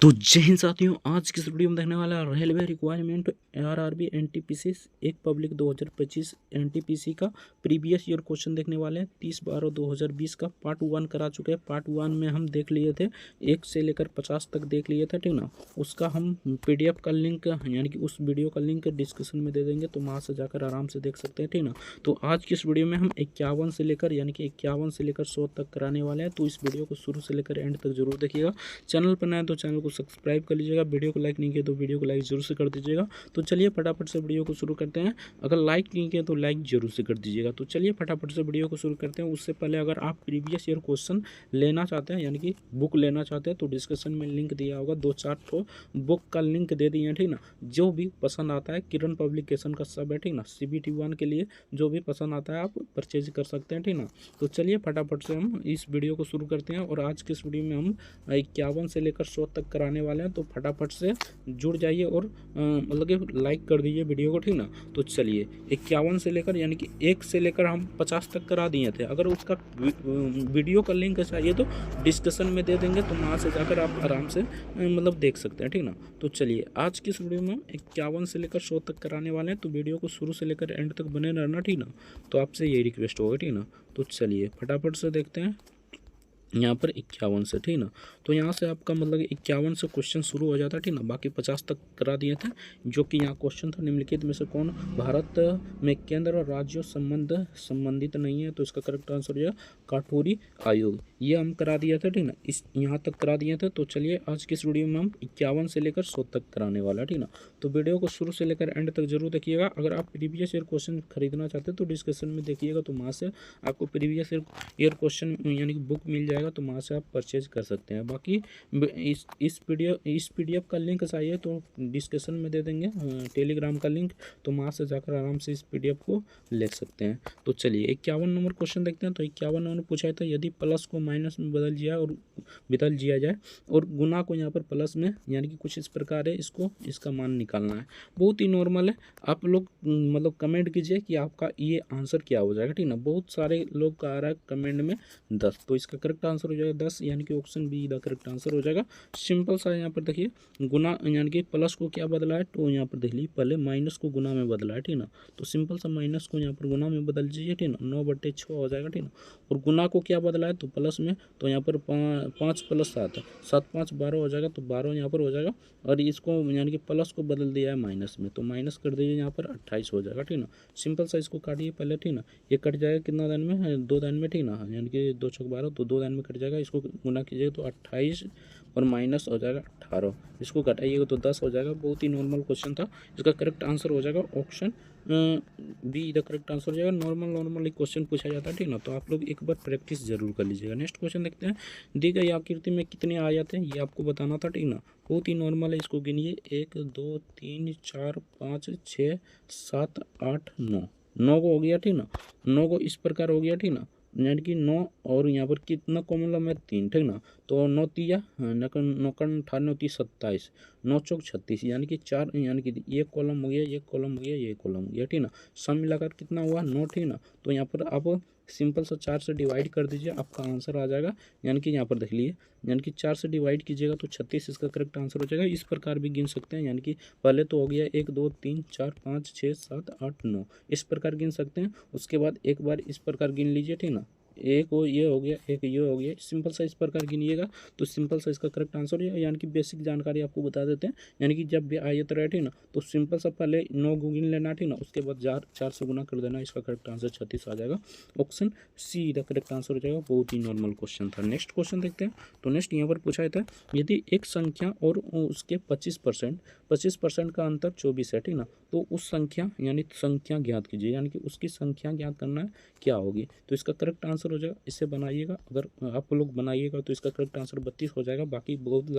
तो जय हिंद साथियों, आज की इस वीडियो में देखने वाला है रेलवे रिक्वायरमेंट आरआरबी एनटीपीसी एक पब्लिक 2025 एनटीपीसी का प्रीवियस ईयर क्वेश्चन देखने वाले हैं। 30/12/2020 का पार्ट 1 करा चुके हैं। पार्ट 1 में हम देख लिए थे 1 से लेकर 50 तक देख लिए थे, ठीक ना। उसका हम पीडीएफ का लिंक यानी कि उस वीडियो का लिंक डिस्क्रिप्शन में दे देंगे, तो वहाँ से जाकर आराम से देख सकते हैं, ठीक ना। तो आज की इस वीडियो में हम 51 से लेकर यानी कि 51 से लेकर 100 तक कराने वाले हैं। तो इस वीडियो को शुरू से लेकर एंड तक जरूर देखिएगा। चैनल पर नया है तो चैनल को सब्सक्राइब कर लीजिएगा। वीडियो को लाइक नहीं किया तो वीडियो को लाइक जरूर से कर दीजिएगा। तो चलिए फटाफट से वीडियो को शुरू करते हैं। अगर लाइक नहीं किया तो लाइक जरूर से कर दीजिएगा। तो चलिए फटाफट से वीडियो को शुरू करते हैं। उससे पहले अगर आप प्रीवियस ईयर क्वेश्चन लेना चाहते हैं यानी कि बुक लेना चाहते हैं तो डिस्क्रिप्शन में लिंक दिया होगा। 2-4 ठो बुक का लिंक दे दिए हैं, ठीक ना। जो भी पसंद आता है, किरण पब्लिकेशन का सब है, ठीक ना। CBT 1 के लिए जो भी पसंद आता है आप परचेज कर सकते हैं, ठीक ना। तो चलिए फटाफट से हम इस वीडियो को शुरू करते हैं। और आज की इस वीडियो में हम 51 से लेकर 100 तक कराने वाले हैं। तो फटाफट से जुड़ जाइए और मतलब कि लाइक कर दीजिए वीडियो को, ठीक ना। तो चलिए 51 से लेकर यानी कि 1 से लेकर हम 50 तक करा दिए थे। अगर उसका वीडियो का लिंक चाहिए तो डिस्कशन में दे देंगे, तो वहाँ से जाकर आप आराम से मतलब देख सकते हैं, ठीक ना। तो चलिए आज की इस वीडियो में 51 से लेकर 100 तक कराने वाले हैं। तो वीडियो को शुरू से लेकर एंड तक बने रहना, ठीक ना। तो आपसे यही रिक्वेस्ट होगा, ठीक ना। तो चलिए फटाफट से देखते हैं यहाँ पर 51 से, ठीक ना। तो यहाँ से आपका मतलब 51 से क्वेश्चन शुरू हो जाता है, ठीक ना। बाकी 50 तक करा दिए थे। जो कि यहाँ क्वेश्चन था, निम्नलिखित में से कौन भारत में केंद्र और राज्यों संबंधित नहीं है। तो इसका करेक्ट आंसर जो है काठौरी आयोग, ये हम करा दिया था, ठीक ना। इस यहाँ तक करा दिए थे। तो चलिए आज की इस वीडियो में हम 51 से लेकर 100 तक कराने वाला है, ठीक ना। तो वीडियो को शुरू से लेकर एंड तक जरूर देखिएगा। अगर आप प्रीवियस ईयर क्वेश्चन खरीदना चाहते हैं तो डिस्क्रिप्शन में देखिएगा, तो वहाँ से आपको प्रीवियस ईयर क्वेश्चन यानी कि बुक मिल जाएगा, तो वहाँ से आप परचेज कर सकते हैं। बाकी इस पीडीएफ का लिंक चाहिए तो डिस्क्रिप्शन में दे देंगे, टेलीग्राम का लिंक, तो वहाँ से जाकर आराम से इस पीडीएफ को ले सकते हैं। तो चलिए 51 नंबर क्वेश्चन देखते हैं। तो 51 नंबर पूछा था, यदि प्लस को माइनस में बदल दिया जाए और गुना को यहाँ पर प्लस में, यानी कि कुछ इस प्रकार है, इसका मान निकालना है। बहुत ही नॉर्मल है। आप लोग मतलब कमेंट कीजिए कि आपका ये आंसर क्या हो जाएगा, ठीक ना। बहुत सारे लोग का आ रहा है कमेंट में 10, तो इसका करेक्ट आंसर हो जाएगा 10, यानी कि option B the correct answer हो जाएगा। सिंपल सा यहाँ पर देखिए, गुना यानी कि प्लस को क्या बदला है, तो यहाँ पर देख लीजिए पहले माइनस को गुना में बदला है, ठीक ना। तो सिंपल सा माइनस को यहाँ पर गुना में बदल दीजिए, ठीक ना। 9/6 हो जाएगा, ठीक ना। और गुना को क्या बदला है, तो प्लस में, तो यहाँ पर 5 + 7 है, 7 × 5 = 12 हो जाएगा, तो 12 यहाँ पर हो जाएगा। और इसको यानी कि प्लस को बदल दिया है माइनस में, तो माइनस कर दीजिए, यहाँ पर 28 हो जाएगा, ठीक ना। सिंपल सा इसको काटिए पहले, ठीक ना। ये कट जाएगा कितना दान में, 2 दान में, ठीक ना। यानी कि 2 × 6 = 12, तो 2 दान में कट जाएगा। इसको गुना कीजिएगा तो 28 और माइनस हो जाएगा 18, इसको घटाइएगा तो 10 हो जाएगा। बहुत ही नॉर्मल क्वेश्चन था। इसका करेक्ट आंसर हो जाएगा option B the correct answer हो जाएगा। नॉर्मल क्वेश्चन पूछा जाता है, ठीक ना। तो आप लोग एक बार प्रैक्टिस जरूर कर लीजिएगा। नेक्स्ट क्वेश्चन देखते हैं। दी गई आकृति में कितने आयत हैं, ये आपको बताना था, ठीक ना। बहुत ही नॉर्मल है, इसको गिनिए। 1 2 3 4 5 6 7 8 9, 9 को हो गया, ठीक ना। 9 को इस प्रकार हो गया, ठीक ना। यानी कि 9 और यहाँ पर कितना कॉमन है, 3, ठीक ना। तो 9 तिया 9 98 30 27, 9 चौक 36, यानी कि 4, यानी कि ये कॉलम हो गया, ये कॉलम हो गया, ये कॉलम हो गया, ठीक ना। सम मिलाकर कितना हुआ, 9, ठीक ना। तो यहाँ पर आप सिंपल सा 4 से डिवाइड कर दीजिए, आपका आंसर आ जाएगा। यानी कि यहाँ पर देख लीजिए, यानी कि 4 से डिवाइड कीजिएगा तो 36 इसका करेक्ट आंसर हो जाएगा। इस प्रकार भी गिन सकते हैं, यानी कि पहले तो हो गया 1 2 3 4 5 6 7 8 9, इस प्रकार गिन सकते हैं। उसके बाद एक बार इस प्रकार गिन लीजिए, ठीक ना। एक वो ये हो गया, एक ये हो गया, सिंपल सा इस प्रकार गिनिएगा तो सिंपल सा इसका करेक्ट आंसर है। यानी कि बेसिक जानकारी आपको बता देते हैं। यानी कि जब भी आयत रहे, ठीक ना, तो सिंपल सा पहले 9 को गिन लेना, ठीक ना। उसके बाद 4 से गुना कर देना, इसका करेक्ट आंसर 36 आ जाएगा। Option C the correct answer हो जाएगा। बहुत ही नॉर्मल क्वेश्चन था। नेक्स्ट क्वेश्चन देखते हैं। तो नेक्स्ट यहाँ पर पूछा था, यदि एक संख्या और उसके 25% का अंतर 24 है, ठीक ना। तो उस संख्या यानी संख्या ज्ञात कीजिए, यानी कि उसकी संख्या ज्ञात करना है, क्या होगी। तो इसका करेक्ट आंसर हो जाएगा, इसे बनाइएगा। अगर आप लोग बनाइएगा तो इसका करेक्ट आंसर 32 हो जाएगा। बाकी बहुत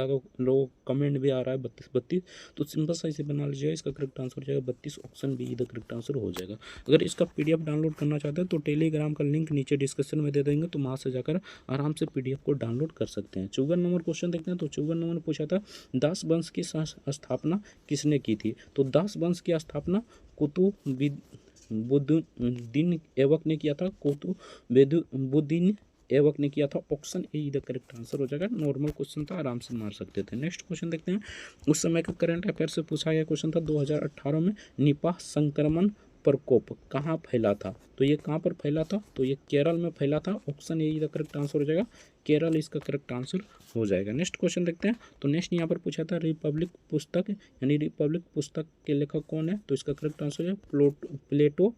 लोग कमेंट भी आ रहा है 32, तो सिंपल सा इसे बना लीजिएगा। इसका करेक्ट आंसर हो जाएगा 32, option B the correct answer हो जाएगा। अगर इसका पीडीएफ डाउनलोड करना चाहते हैं तो टेलीग्राम का लिंक नीचे डिस्क्रिप्शन में दे देंगे, तो वहाँ से जाकर आराम से पीडीएफ को डाउनलोड कर सकते हैं। 54 नंबर क्वेश्चन देखते हैं। तो 54 नंबर पूछा था, दास वंश की स्थापना किसने की थी। तो दास वंश की स्थापना कुतुबुद्दीन ऐबक ने किया था। कुतुबुद्दीन एवक ने किया था। Option A the correct answer हो जाएगा। नॉर्मल क्वेश्चन था, आराम से मार सकते थे। नेक्स्ट क्वेश्चन देखते हैं। उस समय का करंट अफेयर से पूछा गया क्वेश्चन था 2018 में निपाह संक्रमण प्रकोप कहाँ फैला था। तो ये कहाँ पर फैला था, तो ये केरल में फैला था। Option A the correct answer हो जाएगा। केरल इसका करेक्ट आंसर हो जाएगा। नेक्स्ट क्वेश्चन देखते हैं। तो नेक्स्ट यहाँ पर पूछा था रिपब्लिक पुस्तक यानी रिपब्लिक पुस्तक के लेखक कौन है, तो इसका करेक्ट आंसर है plateau.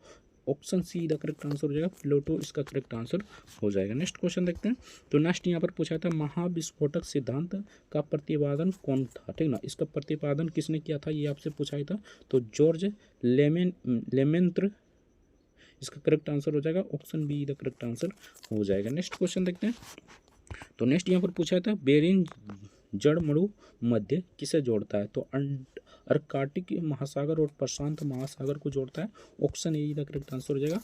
Option C the correct answer हो जाएगा। प्लेटो इसका करेक्ट आंसर हो जाएगा। नेक्स्ट क्वेश्चन देखते हैं। तो नेक्स्ट यहाँ पर पूछा था महाविस्फोटक सिद्धांत का प्रतिपादन कौन था, ठीक ना। इसका प्रतिपादन किसने किया था, ये आपसे पूछा था। तो जॉर्ज लेमेंत्र इसका करेक्ट आंसर हो जाएगा। Option B the correct answer हो जाएगा। नेक्स्ट क्वेश्चन देखते हैं। तो नेक्स्ट यहाँ पर पूछा था बेरिंग जड़मड़ु मध्य किसे जोड़ता है, तो अर्कटिक महासागर और प्रशांत महासागर को जोड़ता है। Option A the correct answer हो जाएगा।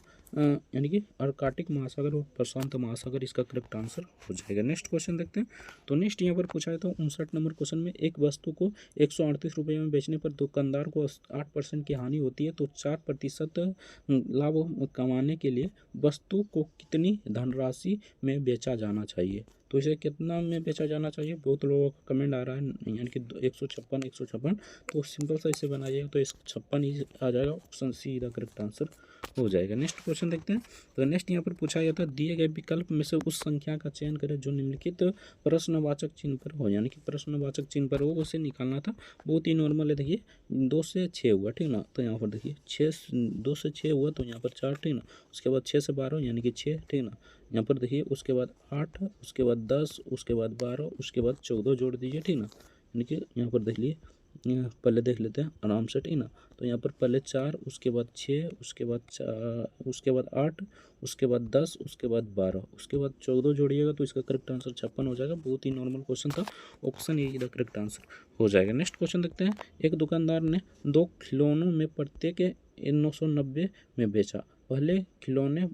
यानी कि अर्कटिक महासागर और प्रशांत महासागर इसका करेक्ट आंसर हो जाएगा। नेक्स्ट क्वेश्चन देखते हैं। तो नेक्स्ट यहाँ पर पूछा है तो 59 नंबर क्वेश्चन में एक वस्तु को 138 रुपये में बेचने पर दुकानदार को 8% की हानि होती है, तो 4% लाभ कमाने के लिए वस्तु को कितनी धनराशि में बेचा जाना चाहिए। तो इसे कितना में बेचा जाना चाहिए, बहुत लोगों का कमेंट आ रहा है, यानी कि 156। तो सिंपल सा इसे बनाइएगा तो 156 ही आ जाएगा। Option C the correct answer हो जाएगा। नेक्स्ट क्वेश्चन देखते हैं। तो नेक्स्ट यहाँ पर पूछा गया था दिए गए विकल्प में से उस संख्या का चयन करें जो निम्नलिखित प्रश्नवाचक चिन्ह पर हो, यानी कि प्रश्नवाचक चिन्ह पर हो उसे निकालना था। बहुत ही नॉर्मल है। देखिए 2 से 6 हुआ, ठीक ना। तो यहाँ पर देखिए 2 से 6 हुआ, तो यहाँ पर 4, ठीक ना। उसके बाद 6 से 12 यानी कि 6, ठीक ना। यहाँ पर देखिए उसके बाद 8, उसके बाद 10, उसके बाद 12, उसके बाद 14 जोड़ दीजिए, ठीक ना। यानी कि यहाँ पर देख लिए, पहले देख लेते हैं आराम से, ठीक ना। तो यहाँ पर पहले 4, उसके बाद 6, उसके बाद 8, उसके बाद 10, उसके बाद 12, उसके बाद 14 जोड़िएगा तो इसका करेक्ट आंसर 56 हो जाएगा। बहुत ही नॉर्मल क्वेश्चन था। Option A the correct answer हो जाएगा। नेक्स्ट क्वेश्चन देखते हैं। एक दुकानदार ने 2 खिलौनों में प्रत्येक 990 में बेचा। पहले खिलौने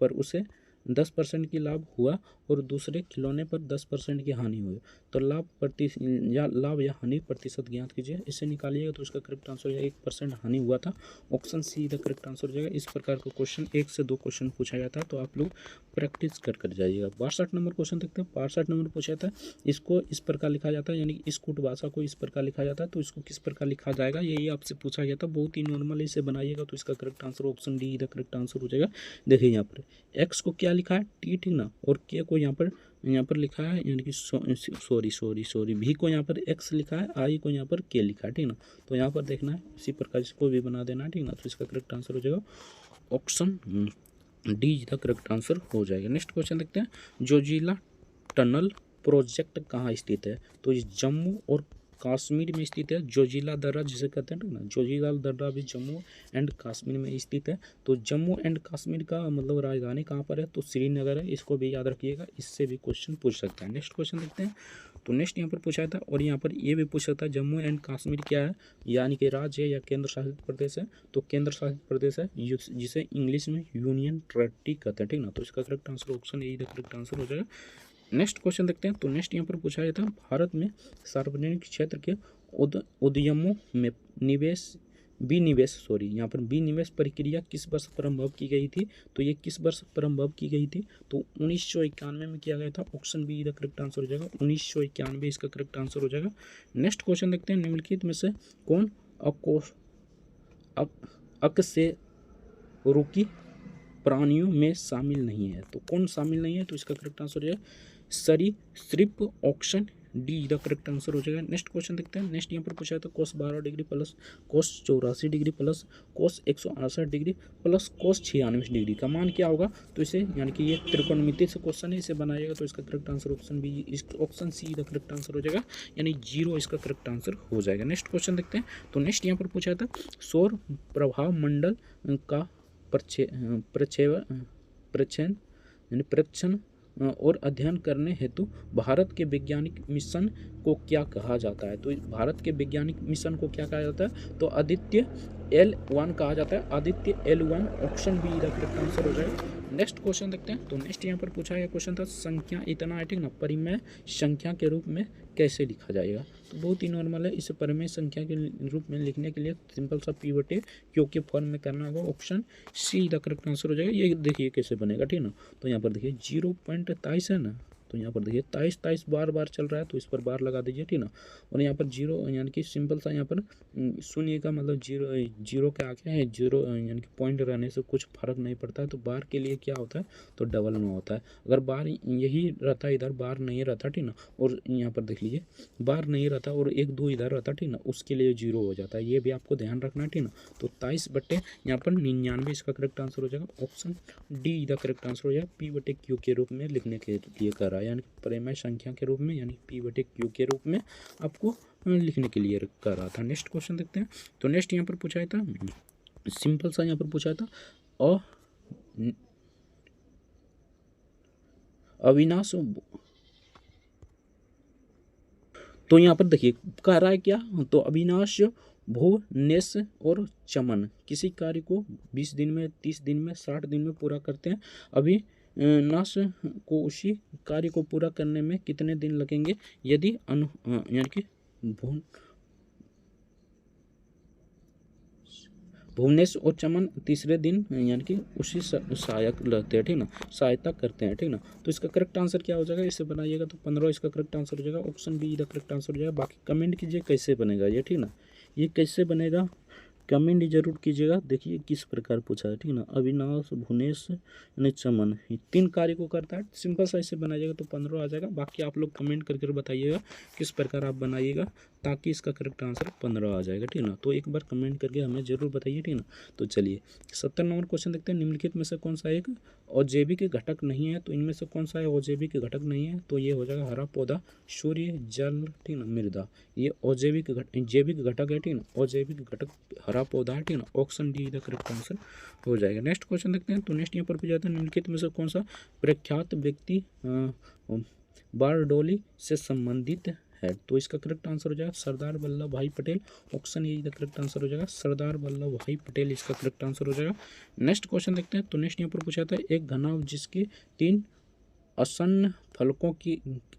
पर उसे 10% की लाभ हुआ और दूसरे खिलौने पर 10% की हानि हुई, तो लाभ या हानि प्रतिशत ज्ञात कीजिए। इसे निकालिएगा तो इसका करेक्ट आंसर हो जाएगा 1% हानि हुआ था। Option C the correct answer हो जाएगा। इस प्रकार का क्वेश्चन 1 से 2 क्वेश्चन पूछा जाता है, तो आप लोग प्रैक्टिस कर जाइएगा। 62 नंबर क्वेश्चन देखते हैं। 62 नंबर पूछा था, इसको इस प्रकार लिखा जाता है, यानी कि इस कूट भाषा को इस प्रकार लिखा जाता है, तो इसको किस प्रकार लिखा जाएगा यही आपसे पूछा गया था। बहुत ही नॉर्मल इसे बनाइएगा तो इसका correct answer option D the correct answer हो जाएगा। देखिए यहाँ पर एक्स को क्या लिखा है, टी, ठीक ना, और के को यहाँ पर लिखा है, यानी कि सॉरी भी को यहाँ पर एक्स लिखा है, आई को यहाँ पर के लिखा है, ठीक ना। तो यहाँ पर देखना है, इसी प्रकार इसको भी बना देना है, ठीक ना। तो इसका करेक्ट आंसर हो जाएगा option D the correct answer हो जाएगा। नेक्स्ट क्वेश्चन देखते हैं। जोजिला टनल प्रोजेक्ट कहाँ स्थित है, तो ये जम्मू और कश्मीर में स्थित है। जोजिला दर्रा जिसे कहते हैं ना, जोजिला दर्रा भी जम्मू एंड कश्मीर में स्थित है। तो जम्मू एंड कश्मीर का मतलब राजधानी कहाँ पर है, तो श्रीनगर है। इसको भी याद रखिएगा, इससे भी क्वेश्चन पूछ सकता है। नेक्स्ट क्वेश्चन देखते हैं। तो नेक्स्ट यहाँ पर पूछा था, और यहाँ पर ये भी पूछ सकता है जम्मू एंड कश्मीर क्या है, यानी कि राज्य है या केंद्र शासित प्रदेश है। तो केंद्र शासित प्रदेश है, जिसे इंग्लिश में यूनियन टेरिटरी कहते हैं, ठीक ना। तो इसका correct answer option A the correct answer हो जाएगा। नेक्स्ट क्वेश्चन देखते हैं। तो नेक्स्ट यहाँ पर पूछा गया था भारत में सार्वजनिक क्षेत्र के उद्यमों में यहाँ पर विनिवेश प्रक्रिया किस वर्ष प्रारंभ की गई थी, तो ये किस वर्ष प्रारंभ की गई थी, तो 1991 में किया गया था। Option B the correct answer हो जाएगा। 1991 इसका करेक्ट आंसर हो जाएगा। नेक्स्ट क्वेश्चन देखते हैं। निम्नलिखित में से कौन अकशेरुकी प्राणियों में शामिल नहीं है, तो कौन शामिल नहीं है, तो इसका करेक्ट आंसर है सरीसृप। Option D the correct answer हो जाएगा। नेक्स्ट क्वेश्चन देखते हैं। नेक्स्ट यहाँ पर पूछा है तो कोस 12 degree plus cos 84 degree plus cos 168 degree plus cos 96 degree का मान क्या होगा, तो इसे यानी कि ये त्रिकोणमिति से क्वेश्चन है, इसे बनाइएगा तो इसका correct answer option B option C the correct answer हो जाएगा, यानी 0 इसका करेक्ट आंसर हो जाएगा। नेक्स्ट क्वेश्चन देखते हैं। तो नेक्स्ट यहाँ पर पूछा था सौर प्रभाव मंडल का प्रेक्षण और अध्ययन करने हेतु भारत के वैज्ञानिक मिशन को क्या कहा जाता है, तो भारत के वैज्ञानिक मिशन को क्या कहा जाता है, तो आदित्य L1 कहा जाता है, Aditya L1। Option B the correct answer हो जाएगा। नेक्स्ट क्वेश्चन देखते हैं। तो नेक्स्ट यहाँ पर पूछा गया क्वेश्चन था संख्या इतना है, ठीक ना, परिमेय संख्या के रूप में कैसे लिखा जाएगा। तो बहुत ही नॉर्मल है। इसे परिमेय संख्या के रूप में लिखने के लिए सिंपल सा पी बटे क्यू के फॉर्म में करना होगा। Option C the correct answer हो जाएगा। ये देखिए कैसे बनेगा, ठीक है ना। तो यहाँ पर देखिए 0.23 है ना, तो यहाँ पर देखिए 23 बार बार चल रहा है, तो इस पर बार लगा दीजिए, ठीक ना। और यहाँ पर जीरो यानी कि सिंपल सा यहाँ पर शून्य का मतलब जीरो के आगे है जीरो, यानी कि पॉइंट रहने से कुछ फर्क नहीं पड़ता है। तो बार के लिए क्या होता है, तो डबल में होता है। अगर बार यही रहता, इधर बार नहीं रहता, ठीक ना, और यहाँ पर देख लीजिए बार नहीं रहता और 1 2 इधर रहता, ठीक ना, उसके लिए 0 हो जाता है। ये भी आपको ध्यान रखना है, ठीक ना। तो 23 बटे यहाँ पर 99 इसका करेक्ट आंसर हो जाएगा। Option D the correct answer हो जाएगा। पी बटे क्यू के रूप में लिखने के लिए कर रहा है, यानी परिमेय संख्या के रूप में, यानी पी बटे क्यू के रूप में आपको लिखने के लिए कर रहा था। नेक्स्ट क्वेश्चन देखते हैं। तो नेक्स्ट यहाँ पर पूछा था, सिंपल सा यहाँ पर पूछा था अविनाश। तो यहाँ पर देखिए कह रहा है क्या, तो अविनाश, भुवनेश और चमन किसी कार्य को 20 दिन में, 30 दिन में, 60 दिन में पूरा करते हैं। अविनाश को उसी कार्य को पूरा करने में कितने दिन लगेंगे यदि यानी कि भुवनेश और चमन तीसरे दिन यानी कि उसी सहायक लगते हैं, ठीक ना, सहायता करते हैं, ठीक ना। तो इसका करेक्ट आंसर क्या हो जाएगा, इसे बनाइएगा तो 15 इसका करेक्ट आंसर हो जाएगा। Option B the correct answer हो जाएगा। बाकी कमेंट कीजिए कैसे बनेगा ये, ठीक ना, ये कैसे बनेगा कमेंट जरूर कीजिएगा। देखिए किस प्रकार पूछा है, ठीक ना। अविनाश, भुवनेश ने चमन, ये 3 कार्य को करता है। सिंपल सा इसे बनाइएगा तो 15 आ जाएगा। बाकी आप लोग कमेंट करके बताइएगा किस प्रकार आप बनाइएगा, ताकि इसका करेक्ट आंसर 15 आ जाएगा, ठीक ना। तो एक बार कमेंट करके हमें जरूर बताइए, ठीक ना। तो चलिए 70 नंबर क्वेश्चन देखते हैं। निम्नलिखित में से कौन सा एक अजैविक घटक नहीं है, तो इनमें से कौन सा है अजैविक घटक नहीं है, तो ये हो जाएगा हरा पौधा, सूर्य, जल, ठीक ना, मृदा। ये अजैविक जैविक घटक है, ठीक ना, अजैविक घटक हरा पौधा है, ठीक ना। Option D the correct answer हो जाएगा। नेक्स्ट क्वेश्चन देखते हैं। तो नेक्स्ट यहाँ पर भी जाते हैं। निम्नलिखित में से कौन सा प्रख्यात व्यक्ति बारडोली से संबंधित है, तो इसका करेक्ट आंसर हो जाएगा सरदार वल्लभ भाई Patel. Option A the correct answer हो जाएगा सरदार वल्लभ भाई पटेल, इसका करेक्ट आंसर हो जाएगा। नेक्स्ट क्वेश्चन देखते हैं। तो नेक्स्ट यहाँ पर पूछा था एक घनाभ जिसके 3 आसन्न फलकों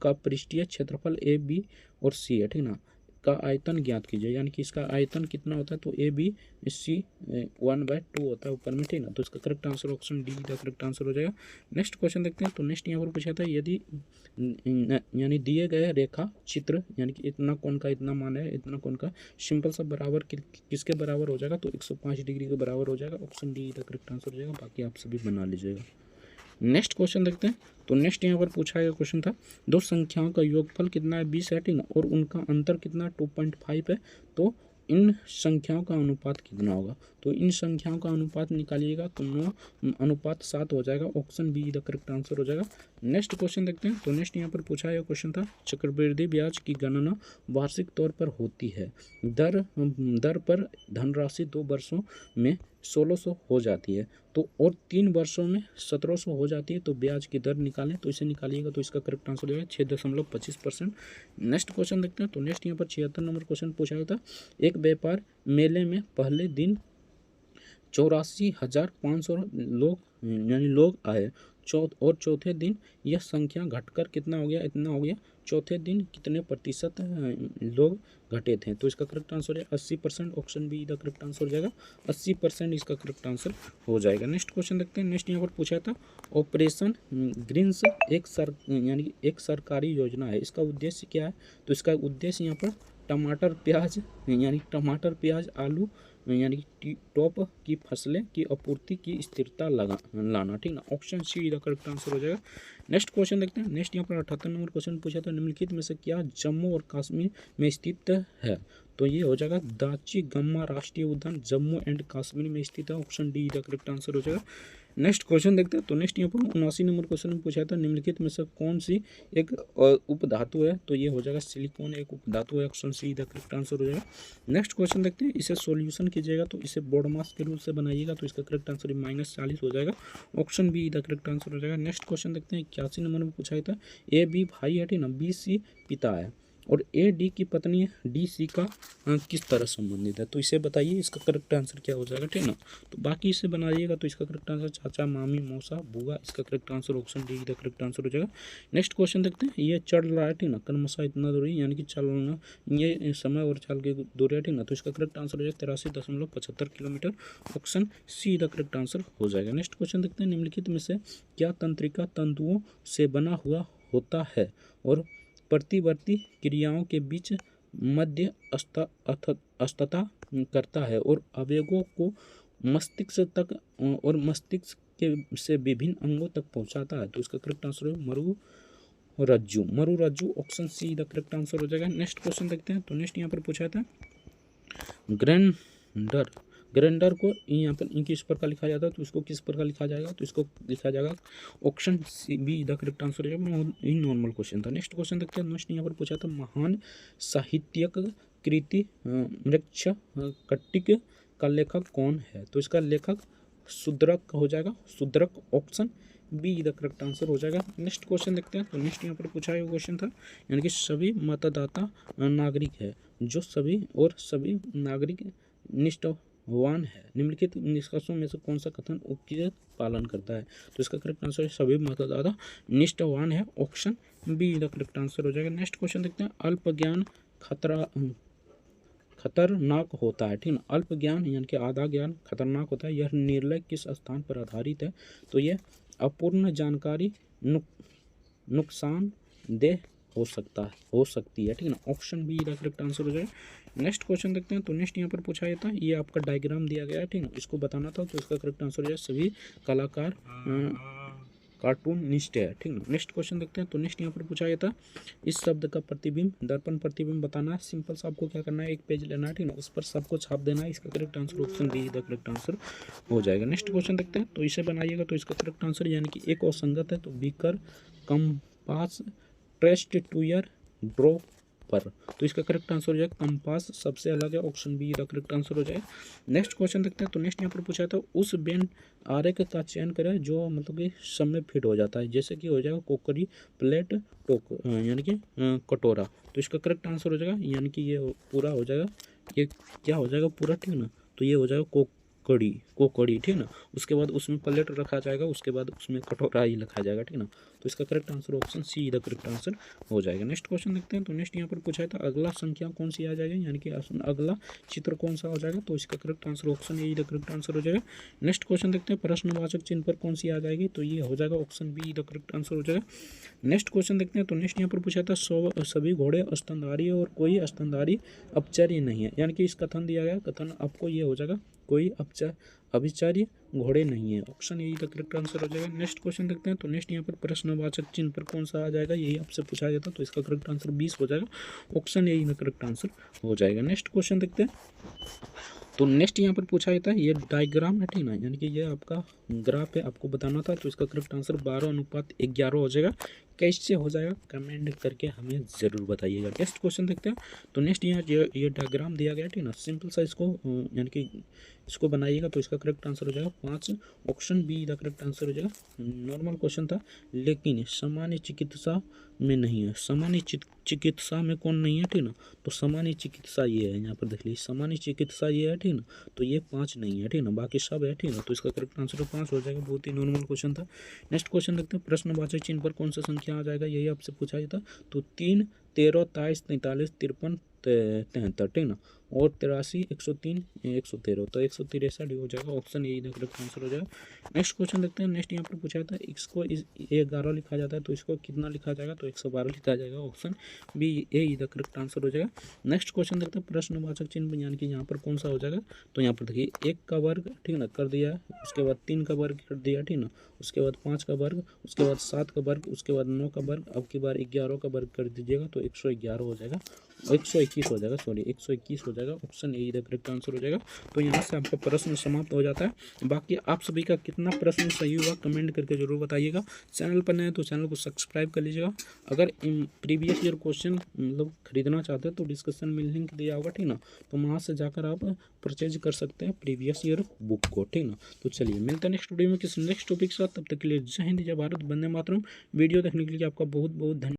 का पृष्ठीय क्षेत्रफल ए बी और सी है, ठीक ना, का आयतन ज्ञात कीजिए। यानी कि इसका आयतन कितना होता है, तो ए बी सी 1/2 होता है ऊपर में, ठीक ना। तो इसका करेक्ट आंसर ऑप्शन डी का करेक्ट आंसर हो जाएगा। नेक्स्ट क्वेश्चन देखते हैं। तो नेक्स्ट यहाँ पर पूछा था यदि यानी दिए गए रेखा चित्र, यानी कि इतना कोण का इतना मान है, इतना कोण का सिंपल सा बराबर किसके बराबर हो जाएगा, तो 105 डिग्री के बराबर हो जाएगा। ऑप्शन डी का करेक्ट आंसर हो जाएगा। बाकी आप सभी बना लीजिएगा। नेक्स्ट क्वेश्चन देखते हैं। तो नेक्स्ट यहाँ पर पूछा गया क्वेश्चन था दो संख्याओं का योगफल कितना है 20 है, ठीक ना, और उनका अंतर कितना 2.5 है, तो इन संख्याओं का अनुपात कितना होगा। तो इन संख्याओं का अनुपात निकालिएगा तो 9:7 हो जाएगा। Option B the correct answer हो जाएगा। नेक्स्ट क्वेश्चन देखते हैं। तो नेक्स्ट यहाँ पर पूछा गया क्वेश्चन था चक्रवृद्धि ब्याज की गणना वार्षिक तौर पर होती है, दर पर धनराशि 2 वर्षों में 1600 हो जाती है, तो और 3 वर्षों में 1700 हो जाती है, तो ब्याज की दर निकालें, तो इसे निकालिएगा तो इसका करेक्ट आंसर हो जाएगा 6.25%। नेक्स्ट क्वेश्चन देखते हैं। तो नेक्स्ट यहाँ पर 76 नंबर क्वेश्चन पूछा गया था एक व्यापार मेले में पहले दिन 84,500 लोग यानी लोग आए, और चौथे दिन यह संख्या घटकर कितना हो गया, इतना हो गया। चौथे दिन कितने प्रतिशत लोग घटे थे, तो इसका करेक्ट आंसर है 80%। Option B the correct answer हो जाएगा। 80% इसका करेक्ट आंसर हो जाएगा। नेक्स्ट क्वेश्चन देखते हैं। नेक्स्ट यहाँ पर पूछा था ऑपरेशन ग्रीन्स यानी एक सरकारी योजना है, इसका उद्देश्य क्या है, तो इसका उद्देश्य यहाँ पर टमाटर प्याज यानी टमाटर प्याज आलू यानी टॉप की फसलें की आपूर्ति की स्थिरता लाना, ठीक ना। Option C the correct answer हो जाएगा। नेक्स्ट क्वेश्चन देखते हैं। नेक्स्ट यहाँ पर 78 नंबर क्वेश्चन पूछा था निम्नलिखित में से क्या जम्मू और कश्मीर में स्थित है, तो ये हो जाएगा दाची गम्मा राष्ट्रीय उद्यान जम्मू एंड कश्मीर में स्थित है। Option D the correct answer हो जाएगा। नेक्स्ट क्वेश्चन देखते हैं। तो नेक्स्ट यहाँ पर 79 नंबर क्वेश्चन में पूछा था निम्नलिखित में से कौन सी एक उपधातु है, तो ये हो जाएगा सिलिकॉन एक उपधातु है। Option C the correct answer हो जाएगा। नेक्स्ट क्वेश्चन देखते हैं। इसे सॉल्यूशन कीजिएगा तो इसे बोर्ड मास के रूप से बनाइएगा, तो इसका करेक्ट आंसर -40 हो जाएगा। Option B the correct answer हो जाएगा। नेक्स्ट क्वेश्चन देखते हैं। 81 नंबर में पूछा था ए बी भाई है, ठीक ना, बी सी पिता है, और ए डी की पत्नी डी सी का किस तरह संबंधित है, तो इसे बताइए, इसका करेक्ट आंसर क्या हो जाएगा, ठीक ना। तो बाकी इसे बनाइएगा तो इसका करेक्ट आंसर चाचा, मामी, मौसा, बुआ, इसका correct answer option D the correct answer हो जाएगा। नेक्स्ट क्वेश्चन देखते हैं, ये चढ़ रहा है, ठीक ना, कर्मशा इतना दूरी, यानी कि चलना, ये समय और चाल की दूरी है, ठीक ना, तो इसका करेक्ट आंसर हो जाएगा 83.75 kilometre, option C the correct answer हो जाएगा। नेक्स्ट क्वेश्चन देखते हैं, निम्नलिखित में से क्या तंत्रिका तंतुओं से बना हुआ होता है और प्रतिवर्ती क्रियाओं के बीच मध्य अस्तता करता है और आवेगों को मस्तिष्क तक और मस्तिष्क के से विभिन्न अंगों तक पहुंचाता है, तो इसका करेक्ट आंसर है मरुरज्जु, option C the correct answer हो जाएगा। नेक्स्ट क्वेश्चन देखते हैं, तो नेक्स्ट यहाँ पर पूछा था ग्राइंडर को यहाँ पर किस प्रकार लिखा जाता है, तो इसको किस प्रकार लिखा जाएगा, तो इसको लिखा जाएगा option C B the correct answer है, नॉर्मल क्वेश्चन था। नेक्स्ट क्वेश्चन देखते हैं, नेक्स्ट यहाँ पर पूछा था महान साहित्यिक कृति मृच्छकटिक का लेखक कौन है, तो इसका लेखक शूद्रक हो जाएगा, Shudraka, option B the correct answer हो जाएगा। नेक्स्ट क्वेश्चन देखते हैं, तो नेक्स्ट यहाँ पर पूछा हुआ क्वेश्चन था, यानी कि सभी मतदाता नागरिक है, जो सभी नागरिक निष्ठावान है, निम्नलिखित निष्कर्षों में से कौन सा कथन उसके पालन करता है, तो इसका करेक्ट आंसर है सभी मतदाता निष्ठावान है, option B the correct answer हो जाएगा। नेक्स्ट क्वेश्चन देखते हैं, अल्प ज्ञान खतरनाक होता है, ठीक ना, अल्प ज्ञान यानी कि आधा ज्ञान खतरनाक होता है, यह निर्णय किस स्थान पर आधारित है, तो यह अपूर्ण जानकारी नुकसानदेह हो सकती है, ठीक ना, option B the correct answer हो जाए। नेक्स्ट क्वेश्चन देखते हैं, तो नेक्स्ट यहाँ पर पूछा था, ये आपका डायग्राम दिया गया है, ठीक ना, इसको बताना था, तो इसका करेक्ट आंसर हो जाए सभी कलाकार कार्टूनिस्ट है, ठीक ना। नेक्स्ट क्वेश्चन देखते हैं, तो नेक्स्ट यहाँ पर पूछा गया था, इस शब्द का प्रतिबिंब दर्पण प्रतिबिंब बताना है, सिंपल सा आपको क्या करना है, एक पेज लेना है, ठीक ना, उस पर सबको छाप देना है, इसका correct answer option D the correct answer हो जाएगा। नेक्स्ट क्वेश्चन देखते हैं, तो इसे बनाइएगा तो इसका करेक्ट आंसर यानी कि एक और संगत है, तो beaker compass trace two year draw पर, तो इसका करेक्ट आंसर हो जाएगा कंपास सबसे अलग है, option B the correct answer हो जाएगा। नेक्स्ट क्वेश्चन देखते हैं, तो नेक्स्ट यहाँ पर पूछा था, उस बेन आरेख का चयन करें जो मतलब कि सब में फिट हो जाता है, जैसे कि हो जाएगा कोकरी, प्लेट, टोक यानी कि कटोरा, तो इसका करेक्ट आंसर हो जाएगा, यानी कि ये पूरा हो जाएगा, ये क्या हो जाएगा पूरा, ठीक ना, तो ये हो जाएगा कोकड़ी, ठीक ना, उसके बाद उसमें प्लेट रखा जाएगा, उसके बाद उसमें कटोरा ही रखा जाएगा, ठीक ना, तो इसका correct answer option C the correct answer हो जाएगा। नेक्स्ट क्वेश्चन देखते हैं, तो नेक्स्ट यहाँ पर पूछा था, अगला संख्या कौन सी आ जाएगा, यानी कि अगला चित्र कौन सा हो जाएगा, तो इसका correct answer option A the correct answer हो जाएगा। नेक्स्ट क्वेश्चन देखते हैं, प्रश्नवाचक चिन्ह पर कौन सी आ जाएगी, तो ये हो जाएगा option B the correct answer हो जाएगा। नेक्स्ट क्वेश्चन देखते हैं, तो नेक्स्ट यहाँ पर पूछा था, सभी घोड़े स्तनधारी और कोई स्तनधारी अपचर्य नहीं है, यानी कि इस कथन दिया गया, कथन आपको ये हो जाएगा कोई अभिचार्य घोड़े नहीं है, ऑप्शन यही द करेक्ट आंसर हो जाएगा। नेक्स्ट क्वेश्चन देखते हैं, तो नेक्स्ट यहाँ पर प्रश्नवाचक चिन्ह पर कौन सा आ जाएगा, यही आपसे पूछा गया था, तो इसका करेक्ट आंसर 20 हो जाएगा, ऑप्शन यही द करेक्ट आंसर हो जाएगा। नेक्स्ट क्वेश्चन देखते हैं, तो नेक्स्ट यहाँ पर पूछा जाता है, ये डायग्राम है, ठीक ना, यानी कि ये आपका ग्राफ है, आपको बताना था, तो इसका करेक्ट आंसर 12:11 हो जाएगा। कैसे हो जाएगा कमेंट करके हमें ज़रूर बताइएगा। नेक्स्ट क्वेश्चन देखते हैं, तो नेक्स्ट यहाँ ये डायग्राम दिया गया, ठीक ना, सिंपल सा इसको यानी कि इसको बनाइएगा, तो इसका करेक्ट आंसर हो जाएगा 5, option B the correct answer हो जाएगा। नॉर्मल क्वेश्चन था, लेकिन सामान्य चिकित्सा में नहीं है, सामान्य चिकित्सा में कौन नहीं है, ठीक ना, तो सामान्य चिकित्सा ये है, यहाँ पर देख लीजिए सामान्य चिकित्सा ये है, ठीक ना, तो ये 5 नहीं है, ठीक ना, बाकी सब है, ठीक ना, तो इसका करेक्ट आंसर 5 हो जाएगा, बहुत ही नॉर्मल क्वेश्चन था। नेक्स्ट क्वेश्चन देखते हैं, प्रश्नवाचक चिन्ह पर कौन सा संख्या आ जाएगा, यही आपसे पूछा जाता, तो 3, 13, 23, 43, 53, 73, ठीक ना, और 83, 103, 113, तो 163 हो जाएगा, ऑप्शन यही द करेक्ट आंसर हो जाएगा। नेक्स्ट क्वेश्चन देखते हैं, नेक्स्ट यहाँ पर पूछा जाता है, इसको 11 लिखा जाता है, तो इसको कितना लिखा जाएगा, तो 112 लिखा जाएगा, ऑप्शन बी यही द करेक्ट आंसर हो जाएगा। नेक्स्ट क्वेश्चन देखते हैं, प्रश्नवाचक चिन्ह यानी कि यहाँ पर कौन सा हो जाएगा, तो यहाँ पर देखिए 1 का वर्ग, ठीक ना, कर दिया, उसके बाद 3 का वर्ग कर दिया, ठीक ना, उसके बाद 5 का वर्ग, उसके बाद 7 का वर्ग, उसके बाद 9 का वर्ग, अब की बार 11 का वर्ग कर दीजिएगा, तो 111 हो जाएगा, 121 हो जाएगा, सॉरी 121 हो जाएगा, option A the correct answer हो जाएगा। तो यहाँ से आपका प्रश्न समाप्त हो जाता है। बाकी आप सभी का कितना प्रश्न सही हुआ कमेंट करके जरूर बताइएगा। चैनल पर नए हैं तो चैनल को सब्सक्राइब कर लीजिएगा। अगर प्रीवियस ईयर क्वेश्चन मतलब खरीदना चाहते हैं तो डिस्क्रिप्शन में लिंक दिया होगा, ठीक ना, तो वहाँ से जाकर आप परचेज कर सकते हैं प्रीवियस ईयर बुक को, ठीक ना। तो चलिए मिलते हैं नेक्स्ट वीडियो में किसी नेक्स्ट टॉपिक के साथ, तब तक के लिए जय हिंद, जय भारत, वंदे मातरम। वीडियो देखने के लिए आपका बहुत बहुत धन्यवाद।